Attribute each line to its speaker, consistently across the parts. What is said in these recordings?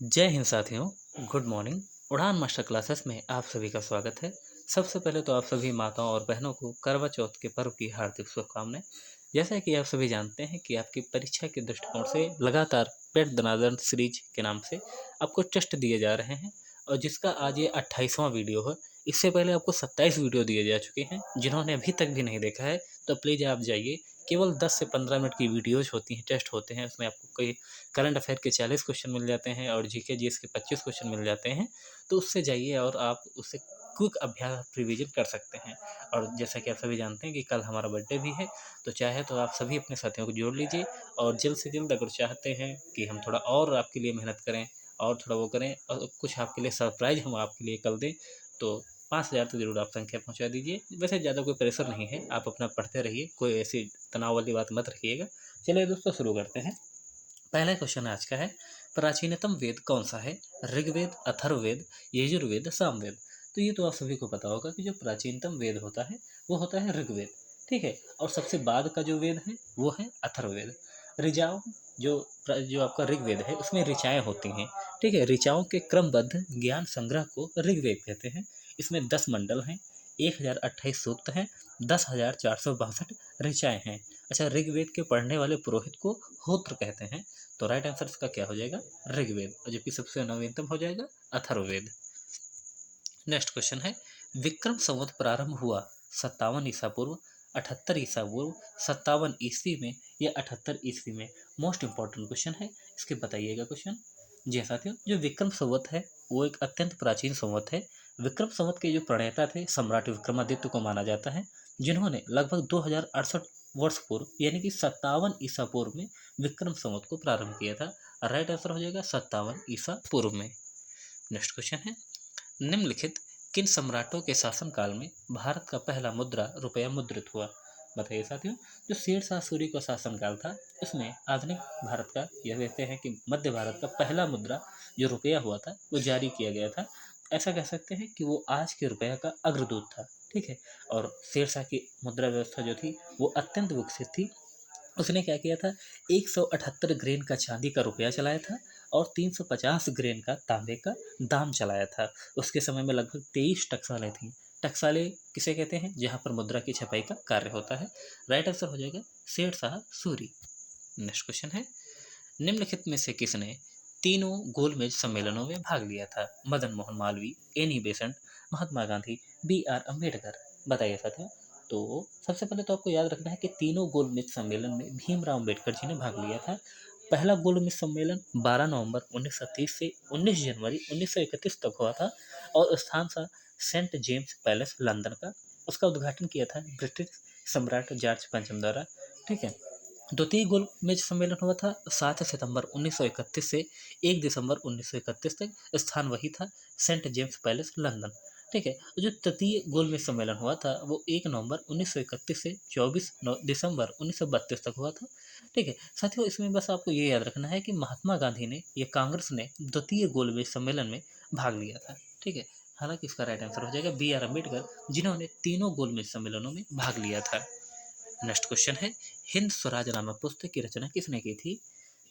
Speaker 1: जय हिंद साथियों। Good morning. उड़ान मास्टर क्लासेस में आप सभी का स्वागत है। सबसे पहले तो आप सभी माताओं और बहनों को करवा चौथ के पर्व की हार्दिक शुभकामनाएं। जैसा कि आप सभी जानते हैं कि आपकी परीक्षा के दृष्टिकोण से लगातार पेट दनादन सीरीज के नाम से आपको टेस्ट दिए जा रहे हैं और जिसका आज ये 28वां वीडियो है। इससे पहले आपको 27 वीडियो दिए जा चुके हैं। जिन्होंने अभी तक भी नहीं देखा है तो प्लीज़ आप जाइए। केवल 10 से 15 मिनट की वीडियोज होती हैं, टेस्ट होते हैं। उसमें आपको कई करंट अफेयर के 40 क्वेश्चन मिल जाते हैं और जीके जीएस के 25 क्वेश्चन मिल जाते हैं। तो उससे जाइए और आप उससे क्विक अभ्यास रिवीजन कर सकते हैं। और जैसा कि आप सभी जानते हैं कि कल हमारा बर्थडे भी है, तो चाहे तो आप सभी अपने साथियों को जोड़ लीजिए और जल्द से जल्द अगर चाहते हैं कि हम थोड़ा और आपके लिए मेहनत करें और थोड़ा वो करें और कुछ आपके लिए सरप्राइज हम आपके लिए कल दें, तो 5,000 तो ज़रूर आप संख्या पहुंचा दीजिए। वैसे ज़्यादा कोई प्रेशर नहीं है, आप अपना पढ़ते रहिए, कोई ऐसी तनाव वाली बात मत रखिएगा। चलिए दोस्तों, शुरू करते हैं। पहला क्वेश्चन आज का है, प्राचीनतम वेद कौन सा है? ऋग्वेद, अथर्ववेद, यजुर्वेद, सामवेद। तो ये तो आप सभी को पता होगा कि जो प्राचीनतम वेद होता है वो होता है ऋग्वेद। ठीक है। और सबसे बाद का जो वेद है वो है अथर्ववेद। ऋचाओं जो जो आपका ऋग्वेद है उसमें ऋचाएँ होती हैं। ठीक है। ऋचाओं के क्रमबद्ध ज्ञान संग्रह को ऋग्वेद कहते हैं। इसमें 10 मंडल हैं, 1028 सूक्त हैं, 10,462 ऋचाएँ हैं। अच्छा, ऋग्वेद के पढ़ने वाले पुरोहित को होत्र कहते हैं। तो राइट आंसर इसका क्या हो जाएगा? ऋग्वेद। और जबकि सबसे नवीनतम हो जाएगा अथर्ववेद। नेक्स्ट क्वेश्चन है, विक्रम संवत प्रारंभ हुआ 57 ईसा पूर्व, 78 ईसा पूर्व, 57 ईस्वी में या 78 ईस्वी में? मोस्ट इंपॉर्टेंट क्वेश्चन है, इसके बताइएगा क्वेश्चन। जी हाँ साथियों, जो विक्रम संवत है वो एक अत्यंत प्राचीन संवत है। विक्रम संवत के जो प्रणेता थे सम्राट विक्रमादित्य को माना जाता है, जिन्होंने लगभग 2068 वर्ष पूर्व यानी कि 57 ईसा पूर्व में विक्रम संवत को प्रारंभ किया था। राइट आंसर हो जाएगा 57 ईसा पूर्व में। नेक्स्ट क्वेश्चन है, निम्नलिखित किन सम्राटों के शासनकाल में भारत का पहला मुद्रा रुपया मुद्रित हुआ? बताइए साथियों। जो शेरशाह सूरी का शासनकाल था उसमें आधुनिक भारत का, यह कहते हैं कि मध्य भारत का पहला मुद्रा जो रुपया हुआ था वो जारी किया गया था। ऐसा कह सकते हैं कि वो आज के रुपया का अग्रदूत था। ठीक है। और शेरशाह की मुद्रा व्यवस्था जो थी वो अत्यंत विकसित थी। उसने क्या किया था, 178 ग्रेन का चांदी का रुपया चलाया था और 350 ग्रेन का तांबे का दाम चलाया था। उसके समय में लगभग 23 टकसालें थीं। टकसालें किसे कहते हैं? जहाँ पर मुद्रा की छपाई का कार्य होता है। राइट आंसर हो जाएगा शेरशाह सूरी। नेक्स्ट क्वेश्चन है, निम्नलिखित में से किसने तीनों गोलमेज सम्मेलनों में भाग लिया था? Madan Mohan Malaviya, Annie Besant, Mahatma Gandhi, B R Ambedkar. बताइए साथियों। तो सबसे पहले तो आपको याद रखना है कि तीनों गोलमेज सम्मेलन में भीमराव अम्बेडकर जी ने भाग लिया था। पहला गोलमेज सम्मेलन 12 नवंबर 1930 से 19 जनवरी 1931 तक हुआ था और स्थान था सेंट जेम्स पैलेस, लंदन का। उसका उद्घाटन किया था ब्रिटिश सम्राट जॉर्ज पंचम द्वारा। ठीक है। द्वितीय गोलमेज सम्मेलन हुआ था 7 सितंबर 1931 से 1 दिसंबर 1931 तक। स्थान वही था सेंट जेम्स पैलेस, लंदन। ठीक है। जो तृतीय गोलमेज सम्मेलन हुआ था वो 1 नवंबर 1931 से 24 दिसंबर 1932 तक हुआ था। ठीक है साथियों, इसमें बस आपको ये याद रखना है कि महात्मा गांधी ने या कांग्रेस ने द्वितीय गोलमेज सम्मेलन में भाग लिया था। ठीक है। हालांकि इसका राइट आंसर हो जाएगा बी आर अम्बेडकर, जिन्होंने तीनों गोलमेज सम्मेलनों में भाग लिया था। नेक्स्ट क्वेश्चन है, हिंद स्वराज नामक पुस्तक की रचना किसने की थी?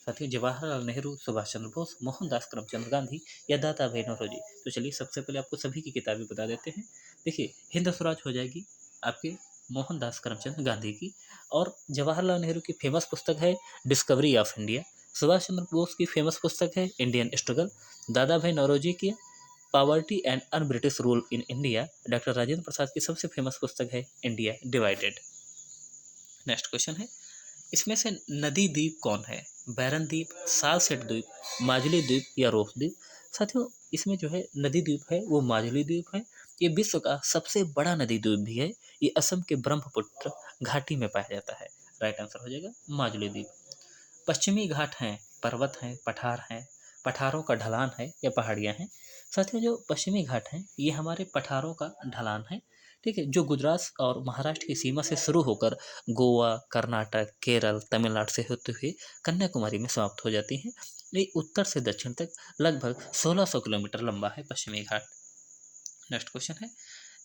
Speaker 1: साथियों, जवाहरलाल नेहरू, सुभाष चंद्र बोस, मोहनदास करमचंद गांधी या दादा भाई नौरोजी। तो चलिए सबसे पहले आपको सभी की किताबें बता देते हैं। देखिए, हिंद स्वराज हो जाएगी आपके मोहनदास करमचंद गांधी की, और जवाहरलाल नेहरू की फेमस पुस्तक है discovery of India. Subhash Chandra Bose की फेमस पुस्तक है इंडियन स्ट्रगल। दादा भाई नौरोजी की poverty and un British rule in India. Doctor Rajendra Prasad की सबसे फेमस पुस्तक है इंडिया डिवाइडेड। नेक्स्ट क्वेश्चन है, इसमें से नदी द्वीप कौन है? बैरन द्वीप, सालसेट द्वीप, माजुली द्वीप या रोफ द्वीप। साथियों, इसमें जो है नदी द्वीप है वो माजुली द्वीप है। ये विश्व का सबसे बड़ा नदी द्वीप भी है। ये असम के ब्रह्मपुत्र घाटी में पाया जाता है। राइट आंसर हो जाएगा माजुली द्वीप। पश्चिमी घाट हैं, पर्वत हैं, पठार हैं, पठारों का ढलान है या पहाड़ियाँ हैं? साथियों, जो पश्चिमी घाट हैं ये हमारे पठारों का ढलान है। ठीक है। जो गुजरात और महाराष्ट्र की सीमा से शुरू होकर गोवा, कर्नाटक, केरल, तमिलनाडु से होते हुए कन्याकुमारी में समाप्त हो जाती हैं। ये उत्तर से दक्षिण तक लगभग 1600 किलोमीटर लंबा है पश्चिमी घाट। नेक्स्ट क्वेश्चन है,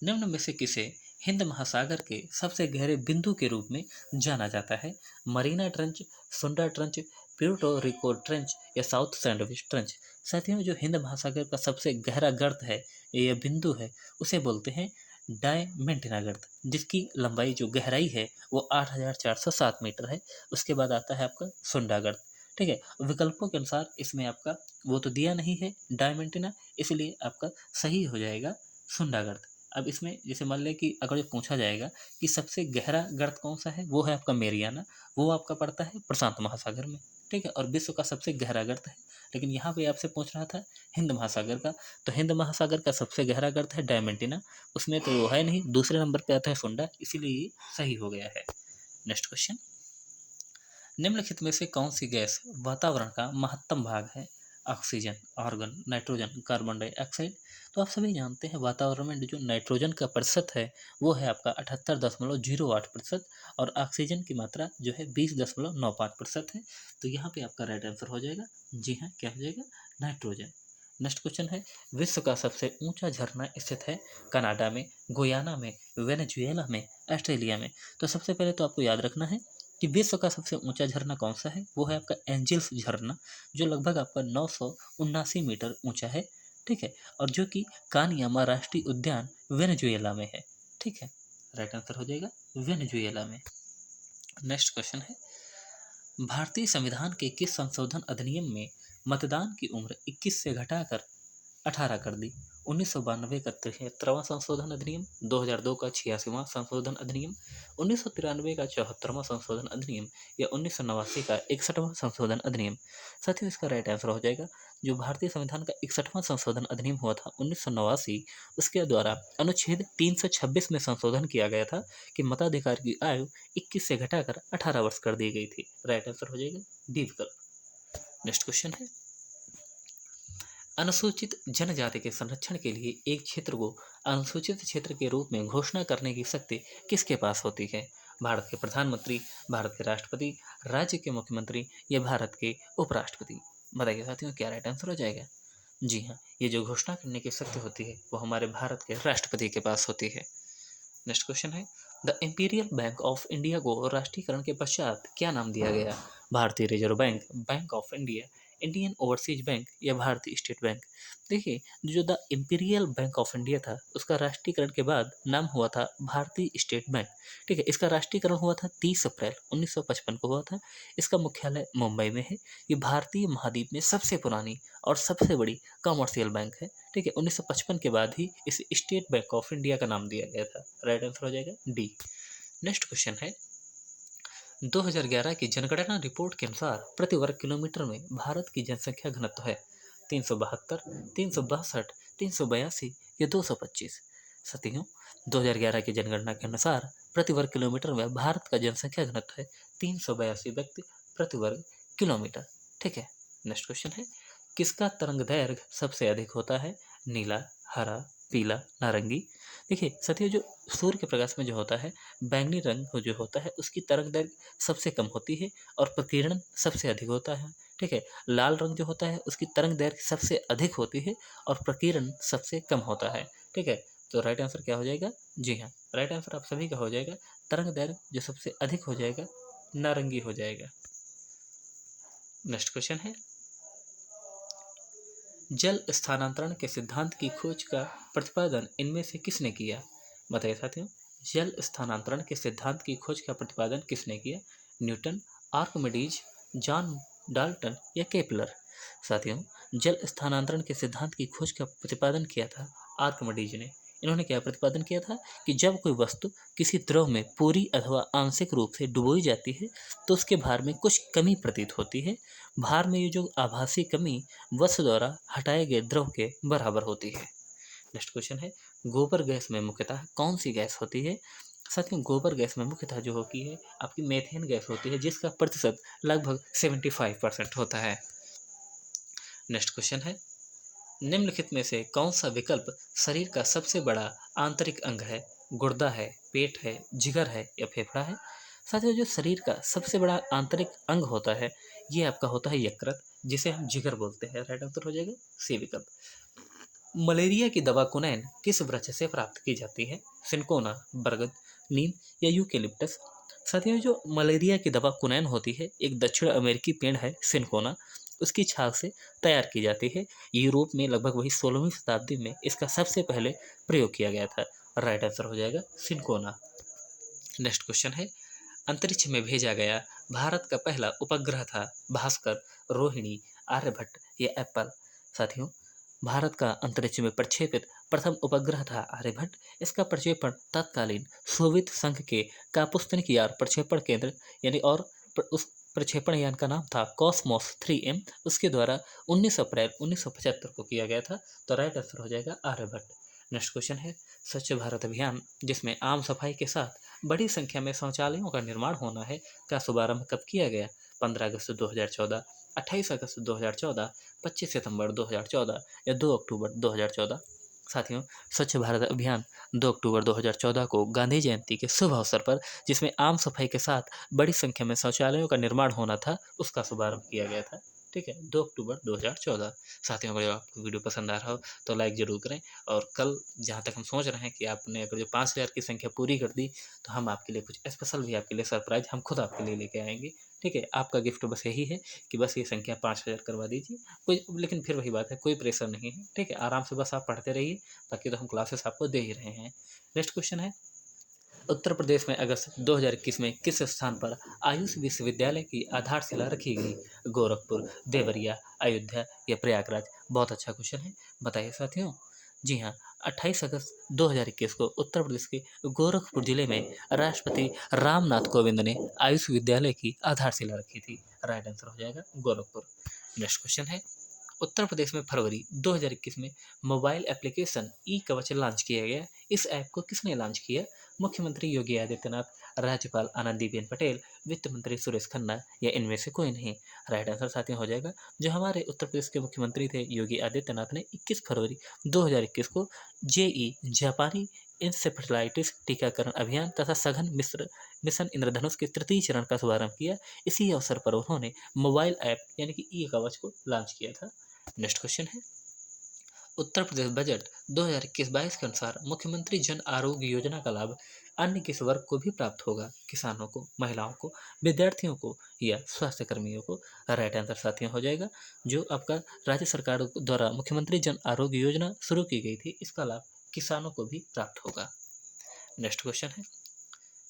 Speaker 1: निम्न में से किसे हिंद महासागर के सबसे गहरे बिंदु के रूप में जाना जाता है? मरीना ट्रंच, सुंडा ट्रंच, प्यूर्टो रिको ट्रेंच या साउथ सैंडविच ट्रेंच। साथियों, जो हिंद महासागर का सबसे गहरा गर्त है या बिंदु है उसे बोलते हैं डायमेंटिना गर्त, जिसकी लंबाई जो गहराई है वो 8,407 मीटर है। उसके बाद आता है आपका सुंडा गर्त। ठीक है, विकल्पों के अनुसार इसमें आपका वो तो दिया नहीं है डायमेंटिना, इसलिए आपका सही हो जाएगा सुंडा गर्त। अब इसमें जैसे मान लें कि अगर ये पूछा जाएगा कि सबसे गहरा गर्त कौन सा है, वो है आपका मेरियाना, वो आपका पड़ता है प्रशांत महासागर में। ठीक है, और विश्व का सबसे गहरा गर्त है, लेकिन यहाँ पे आपसे पूछ रहा था हिंद महासागर का, तो हिंद महासागर का सबसे गहरा गर्त है डायमेंटिना, उसमें तो वो है नहीं, दूसरे नंबर पे आता है सुंडा, इसीलिए ये सही हो गया है। नेक्स्ट क्वेश्चन, निम्नलिखित में से कौन सी गैस वातावरण का महत्तम भाग है? Oxygen, argon, nitrogen, carbon dioxide. तो आप सभी जानते हैं वातावरण में जो नाइट्रोजन का प्रतिशत है वो है आपका 78.08% और ऑक्सीजन की मात्रा जो है 20.95% है। तो यहाँ पे आपका राइट आंसर हो जाएगा, जी हाँ, क्या हो जाएगा, नाइट्रोजन। नेक्स्ट क्वेश्चन है, विश्व का सबसे ऊंचा झरना स्थित है कनाडा में, गुयाना में, वेनेजुएला में, ऑस्ट्रेलिया में। तो सबसे पहले तो आपको याद रखना है कि विश्व का सबसे ऊंचा झरना कौन सा है, वो है आपका एंजल्स झरना, जो लगभग आपका 979 मीटर ऊंचा है। ठीक है, और जो कि कानियामा राष्ट्रीय उद्यान वेनेजुएला में है। ठीक है, राइट आंसर हो जाएगा वेनेजुएला में। नेक्स्ट क्वेश्चन है, भारतीय संविधान के किस संशोधन अधिनियम में मतदान की उम्र 21 से घटाकर 18 कर दी? 1992 का 73वां संशोधन अधिनियम, 2002 का 86वां संशोधन अधिनियम, 1993 का 74वां संशोधन अधिनियम या 1989 का 61वां संशोधन अधिनियम। साथियों, इसका राइट आंसर हो जाएगा जो भारतीय संविधान का 61वां संशोधन अधिनियम हुआ था 1989, उसके द्वारा अनुच्छेद 326 में संशोधन किया गया था कि मताधिकार की आयु 21 से घटाकर 18 वर्ष कर दी गई थी। राइट आंसर हो जाएगा डी विकल्प। नेक्स्ट क्वेश्चन है, अनुसूचित जनजाति के संरक्षण के लिए एक क्षेत्र को अनुसूचित क्षेत्र के रूप में घोषणा करने की शक्ति किसके पास होती है? भारत के प्रधानमंत्री, भारत के राष्ट्रपति, राज्य के मुख्यमंत्री या भारत के उपराष्ट्रपति? बताइए साथियों, क्या राइट आंसर हो जाएगा? जी हाँ, ये जो घोषणा करने की शक्ति होती है वो हमारे भारत के राष्ट्रपति के पास होती है। नेक्स्ट क्वेश्चन है, the imperial bank of India को राष्ट्रीयकरण के पश्चात क्या नाम दिया गया? भारतीय reserve bank, bank of India, Indian overseas bank या भारतीय स्टेट बैंक? देखिए, जो the imperial bank of India था उसका राष्ट्रीयकरण के बाद नाम हुआ था भारतीय स्टेट बैंक। ठीक है, इसका राष्ट्रीयकरण हुआ था 30 अप्रैल 1955 को हुआ था। इसका मुख्यालय मुंबई में है। ये भारतीय महाद्वीप में सबसे पुरानी और सबसे बड़ी कॉमर्शियल बैंक है। ठीक है, 1955 के बाद ही इसे स्टेट बैंक ऑफ इंडिया का नाम दिया गया था। राइट आंसर हो जाएगा डी। नेक्स्ट क्वेश्चन है, 2011 की जनगणना रिपोर्ट के अनुसार प्रति वर्ग किलोमीटर में भारत की जनसंख्या घनत्व है 372, 362, 382 या 225? साथियों, 2011 की जनगणना के अनुसार प्रति वर्ग किलोमीटर में भारत का जनसंख्या घनत्व है 382 व्यक्ति प्रति वर्ग किलोमीटर। ठीक है, नेक्स्ट क्वेश्चन है, किसका तरंग दैर्घ्य सबसे अधिक होता है? नीला, हरा, पीला, नारंगी? देखिए साथियों, जो सूर्य के प्रकाश में जो होता है बैंगनी रंग जो होता है उसकी तरंग दैर्घ्य सबसे कम होती है और प्रकीर्णन सबसे अधिक होता है। ठीक है, लाल रंग जो होता है उसकी तरंग दैर्घ्य सबसे अधिक होती है और प्रकीर्णन सबसे कम होता है। ठीक है, तो राइट आंसर क्या हो जाएगा? जी हाँ, राइट आंसर आप सभी का हो जाएगा, तरंग दैर्घ्य जो सबसे अधिक हो जाएगा नारंगी हो जाएगा। नेक्स्ट क्वेश्चन है, जल स्थानांतरण के सिद्धांत की खोज का प्रतिपादन इनमें से किसने किया? बताइए साथियों, जल स्थानांतरण के सिद्धांत की खोज का प्रतिपादन किसने किया? न्यूटन, आर्किमिडीज, जॉन डाल्टन या केपलर? साथियों, जल स्थानांतरण के सिद्धांत की खोज का प्रतिपादन किया था आर्किमिडीज ने। इन्होंने क्या प्रतिपादन किया था कि जब कोई वस्तु किसी द्रव में पूरी अथवा आंशिक रूप से डुबोई जाती है तो उसके भार में कुछ कमी प्रतीत होती है। भार में ये जो आभासी कमी वस्तु द्वारा हटाए गए द्रव के बराबर होती है। नेक्स्ट क्वेश्चन है, गोबर गैस में मुख्यतः कौन सी गैस होती है? साथियों, गोबर गैस में मुख्यतः जो होती है आपकी मेथेन गैस होती है, जिसका प्रतिशत लगभग 75% होता है। नेक्स्ट क्वेश्चन है, निम्नलिखित में से कौन सा विकल्प शरीर का सबसे बड़ा आंतरिक अंग है? गुर्दा है, पेट है, जिगर है या फेफड़ा है? साथियों, जो शरीर का सबसे बड़ा आंतरिक अंग होता है ये आपका होता है यकृत, जिसे हम जिगर बोलते हैं। राइट आंसर हो जाएगा सी विकल्प। मलेरिया की दवा कुनैन किस वृक्ष से प्राप्त की जाती है? सिनकोना, बरगद, नीम या यूकेलिप्टस? साथियों, जो मलेरिया की दवा कुनैन होती है, एक दक्षिण अमेरिकी पेड़ है सिनकोना, उसकी छाल से तैयार की जाती है। यूरोप में लगभग वही 16वीं शताब्दी में इसका सबसे पहले प्रयोग किया गया था। राइट आंसर हो जाएगा सिनकोना। नेक्स्ट क्वेश्चन है, अंतरिक्ष में भेजा गया भारत का पहला उपग्रह था भास्कर, रोहिणी, आर्यभट्ट या एप्पल। साथियों, भारत का अंतरिक्ष में प्रक्षेपित प्रथम उपग्रह था आर्यभट्ट। इसका प्रक्षेपण तत्कालीन सोवियत संघ के कापुस्तनिक यार प्रक्षेपण केंद्र उस प्रक्षेपण यान का नाम था कॉस्मोस 3M, उसके द्वारा 19 अप्रैल 1975 को किया गया था। तो राइट आंसर हो जाएगा आर्यभट्ट। नेक्स्ट क्वेश्चन है, स्वच्छ भारत अभियान जिसमें आम सफाई के साथ बड़ी संख्या में शौचालयों का निर्माण होना है का शुभारंभ कब किया गया? 15 अगस्त 2014, 28 अगस्त 2014, 25 सितंबर 2014 या 2 अक्टूबर 2014। साथियों, स्वच्छ भारत अभियान 2 अक्टूबर 2014 को गांधी जयंती के शुभ अवसर पर, जिसमें आम सफाई के साथ बड़ी संख्या में शौचालयों का निर्माण होना था, उसका शुभारंभ किया गया था। ठीक है, 2 अक्टूबर 2014। साथियों, अगर आपको वीडियो पसंद आ रहा हो तो लाइक ज़रूर करें। और कल जहाँ तक हम सोच रहे हैं कि आपने अगर जो 5000 की संख्या पूरी कर दी तो हम आपके लिए कुछ स्पेशल भी आपके लिए सरप्राइज हम खुद आपके लिए लेके आएंगे। ठीक है, आपका गिफ्ट बस यही है कि बस ये संख्या 5000 करवा दीजिए। कोई, लेकिन फिर वही बात है, कोई प्रेशर नहीं है। ठीक है, आराम से बस आप पढ़ते रहिए, बाकी तो हम क्लासेस आपको दे ही रहे हैं। नेक्स्ट क्वेश्चन है, उत्तर प्रदेश में अगस्त 2021 में किस स्थान पर आयुष विश्वविद्यालय की आधारशिला रखी गई? गोरखपुर, देवरिया, अयोध्या या प्रयागराज? बहुत अच्छा क्वेश्चन है, बताइए साथियों। जी हाँ, 28 अगस्त 2021 को उत्तर प्रदेश के गोरखपुर जिले में राष्ट्रपति रामनाथ कोविंद ने आयुष विद्यालय की आधारशिला रखी थी। राइट आंसर हो जाएगा गोरखपुर। नेक्स्ट क्वेश्चन है, उत्तर प्रदेश में फरवरी 2021 में मोबाइल एप्लीकेशन ई कवच लॉन्च किया गया। इस ऐप को किसने लॉन्च किया? मुख्यमंत्री योगी आदित्यनाथ, राज्यपाल आनंदीबेन पटेल, वित्त मंत्री सुरेश खन्ना या इनमें से कोई नहीं? राइट आंसर साथियों हो जाएगा, जो हमारे उत्तर प्रदेश के मुख्यमंत्री थे योगी आदित्यनाथ ने 21 फरवरी 2021 को जेई जापानी इंसेफेलाइटिस टीकाकरण अभियान तथा सघन मिशन इंद्रधनुष के तृतीय चरण का शुभारंभ किया। इसी अवसर पर उन्होंने मोबाइल ऐप यानी कि ई कवच को लॉन्च किया था। नेक्स्ट क्वेश्चन है, उत्तर प्रदेश बजट 2021-22 के अनुसार मुख्यमंत्री जन आरोग्य योजना का लाभ अन्य किस वर्ग को भी प्राप्त होगा? किसानों को, महिलाओं को, विद्यार्थियों को या स्वास्थ्य कर्मियों को? राइट आंसर साथियों हो जाएगा, जो आपका राज्य सरकार द्वारा मुख्यमंत्री जन आरोग्य योजना शुरू की गई थी, इसका लाभ किसानों को भी प्राप्त होगा। नेक्स्ट क्वेश्चन है,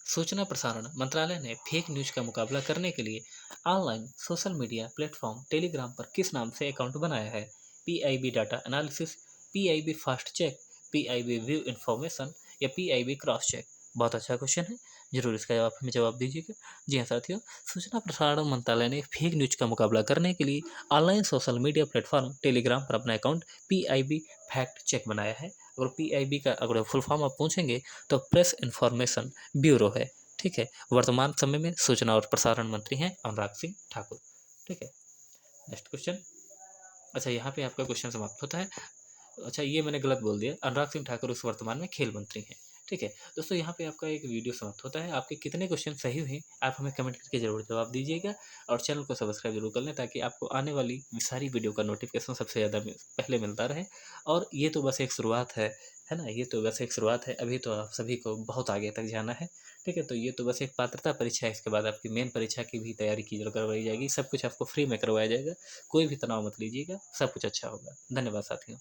Speaker 1: सूचना प्रसारण मंत्रालय ने फेक न्यूज का मुकाबला करने के लिए online social media platform Telegram पर किस नाम से अकाउंट बनाया है? PIB data analysis, PIB fast check, PIB view information या PIB क्रॉस चेक? बहुत अच्छा क्वेश्चन है, जरूर इसका जवाब दीजिएगा। जी हाँ साथियों, सूचना प्रसारण मंत्रालय ने फेक न्यूज का मुकाबला करने के लिए online social media platform Telegram पर अपना अकाउंट PIB फैक्ट चेक बनाया है। और PIB का अगर फुल फॉर्म आप पूछेंगे तो प्रेस इन्फॉर्मेशन ब्यूरो है। ठीक है, वर्तमान समय में सूचना और प्रसारण मंत्री हैं अनुराग सिंह ठाकुर। ठीक है, नेक्स्ट क्वेश्चन। अच्छा, यहाँ पे आपका क्वेश्चन समाप्त होता है। अच्छा, ये मैंने गलत बोल दिया, अनुराग सिंह ठाकुर उस वर्तमान में खेल मंत्री हैं। ठीक है दोस्तों, यहाँ पे आपका एक वीडियो समाप्त होता है। आपके कितने क्वेश्चन सही हुए आप हमें कमेंट करके जरूर जवाब दीजिएगा, और चैनल को सब्सक्राइब जरूर कर लें ताकि आपको आने वाली सारी वीडियो का नोटिफिकेशन सबसे ज़्यादा पहले मिलता रहे। और ये तो बस एक शुरुआत है ना, ये तो बस एक शुरुआत है, अभी तो आप सभी को बहुत आगे तक जाना है। ठीक है, तो ये तो बस एक पात्रता परीक्षा है, इसके बाद आपकी मेन परीक्षा की भी तैयारी की करवाई जाएगी। सब कुछ आपको फ्री में करवाया जाएगा, कोई भी तनाव मत लीजिएगा, सब कुछ अच्छा होगा। धन्यवाद साथियों।